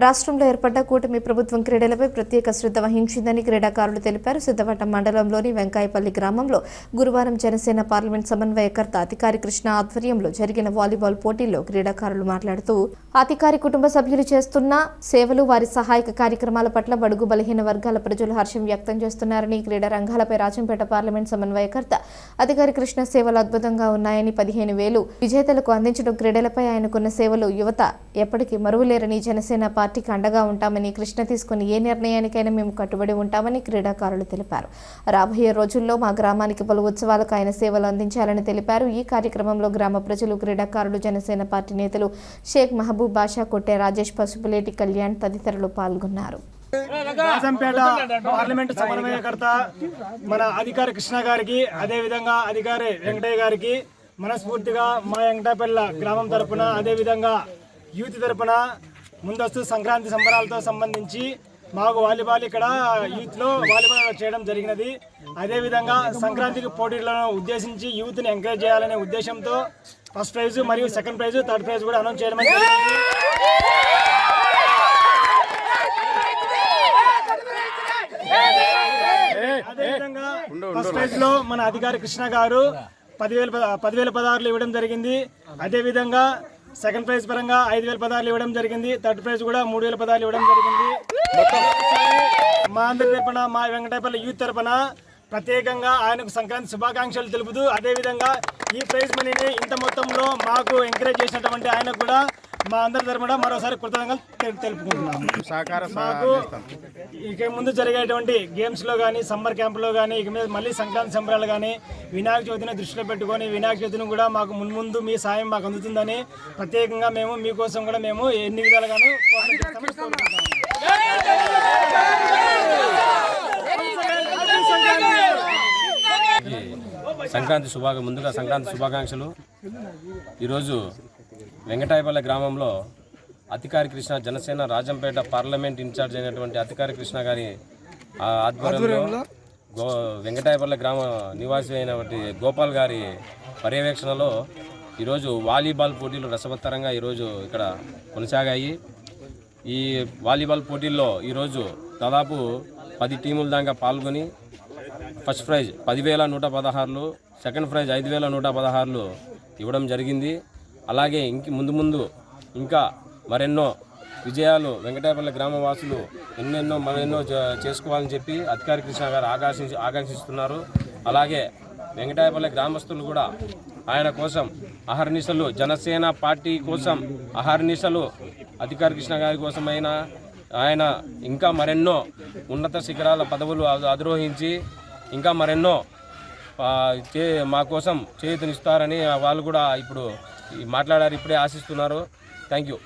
రాష్ట్రంలో ఏర్పడ్డ కూటమి ప్రభుత్వం క్రీడలపై ప్రత్యేక శ్రద్ధ వహించిందని క్రీడాకారులు తెలిపారు. సిద్ధవటం మండలంలోని వెంకాయపల్లి గ్రామంలో గురువారం జనసేన పార్లమెంట్ సమన్వయకర్త అధికారి కృష్ణ ఆధ్వర్యంలో జరిగిన వాలీబాల్ పోటీల్లో క్రీడాకారులు మాట్లాడుతూ అధికారి కుటుంబ సభ్యులు చేస్తున్న సేవలు, వారి సహాయక కార్యక్రమాల పట్ల బడుగు బలహీన వర్గాల ప్రజలు హర్షం వ్యక్తం చేస్తున్నారని, క్రీడా రంగాలపై రాజంపేట పార్లమెంట్ సమన్వయకర్త అధికారి కృష్ణ సేవలు అద్భుతంగా ఉన్నాయని, 15,000 విజేతలకు అందించడం, క్రీడలపై ఆయనకున్న సేవలు యువత ఎప్పటికీ మరువలేరని, జనసేన పార్టీకి అండగా ఉంటామని, కృష్ణ తీసుకుని ఏ నిర్ణయానికైనా మేము కట్టుబడి ఉంటామని క్రీడాకారులు తెలిపారు. రాబోయే రోజుల్లో మా గ్రామానికి పలు ఉత్సవాలకు ఆయన సేవలు అందించాలని తెలిపారు. ఈ కార్యక్రమంలో గ్రామ ప్రజలు, క్రీడాకారులు, జనసేన పార్టీ నేతలు షేక్ మహబూబ్ బాషా, కొట్టే రాజేష్, పసుపులేటి కళ్యాణ్ తదితరులు పాల్గొన్నారు. రాజంపేట పార్లమెంటు సమన్వయకర్త మన అధికారి కృష్ణ గారికి, అదేవిధంగా అధికారి వెంకటయ్య గారికి మనస్ఫూర్తిగా మా వెంకటాపల్లి గ్రామం తరపున, అదేవిధంగా యూత్ తరపున ముందస్తు సంక్రాంతి సంబరాలతో సంబంధించి మాకు వాలీబాల్ ఇక్కడ యూత్లో వాలీబాల్ చేయడం జరిగినది. అదేవిధంగా సంక్రాంతికి పోటీలను ఉద్దేశించి యూత్ని ఎంకరేజ్ చేయాలనే ఉద్దేశంతో ఫస్ట్ ప్రైజ్ మరియు సెకండ్ ప్రైజ్, థర్డ్ ప్రైజ్ కూడా అనౌన్స్ చేయడం జరిగింది. అదేవిధంగా ఫస్ట్ ప్రైజ్ లో మన అధికారి కృష్ణ గారు 10,000 పదహారులు ఇవ్వడం జరిగింది. అదేవిధంగా సెకండ్ ప్రైజ్ పరంగా 5,000 పదహారులు ఇవ్వడం జరిగింది. థర్డ్ ప్రైజ్ కూడా 3,000 పదహారులు ఇవ్వడం జరిగింది. మా అందరి తరపున, మా వెంకటాపల్లి యూత్ తరపున ప్రత్యేకంగా ఆయనకు సంక్రాంతి శుభాకాంక్షలు తెలుపుతూ, అదేవిధంగా ఈ ప్రైజ్ మనీని ఇంత మొత్తంలో మాకు ఎంకరేజ్ చేసినటువంటి ఆయనకు కూడా మా అందరి తరపున మరోసారి కృతజ్ఞతలు తెలుపుకుంటున్నాం. మాకు ఇక ముందు జరిగేటువంటి గేమ్స్లో కానీ, సమ్మర్ క్యాంపులో కానీ, ఇక మీద మళ్ళీ సంక్రాంతి సంబరాలు కానీ, వినాయక చవితిని దృష్టిలో పెట్టుకొని వినాయక చవితిని కూడా మాకు ముందు మీ సాయం మాకు అందుతుందని ప్రత్యేకంగా మేము మీకోసం కూడా మేము ఎన్ని విధాలుగాను ముందుగా సంక్రాంతి శుభాకాంక్షలు. ఈరోజు వెంకటాయపల్లి గ్రామంలో అధికారి కృష్ణ, జనసేన రాజంపేట పార్లమెంట్ ఇన్ఛార్జ్ అయినటువంటి అధికారి కృష్ణ గారి ఆధ్వర్యంలో వెంకటాయపల్లి గ్రామ నివాసి అయినటువంటి గోపాల్ గారి పర్యవేక్షణలో ఈరోజు వాలీబాల్ పోటీలు రసవత్తరంగా ఈరోజు ఇక్కడ కొనసాగాయి. ఈ వాలీబాల్ పోటీల్లో ఈరోజు దాదాపు 10 టీముల దాకా పాల్గొని ఫస్ట్ ప్రైజ్ 10,116, సెకండ్ ప్రైజ్ 5,116 ఇవ్వడం జరిగింది. అలాగే ముందు ఇంకా మరెన్నో విజయాలు వెంకటాయపల్లి గ్రామవాసులు మరెన్నో చేసుకోవాలని చెప్పి అధికారి కృష్ణ గారు ఆకాంక్షిస్తున్నారు. అలాగే వెంకటాయపల్లి గ్రామస్తులు కూడా ఆయన కోసం అహర్నిశలు, జనసేన పార్టీ కోసం అహర్నిశలు అధికారి కృష్ణ గారి కోసమైనా ఆయన ఇంకా మరెన్నో ఉన్నత శిఖరాల పదవులు అధిరోహించి ఇంకా మరెన్నో మా కోసం చేయూతనిస్తారని వాళ్ళు కూడా ఇప్పుడు మాట్లాడారు, ఇప్పుడే ఆశిస్తున్నారు. Thank you.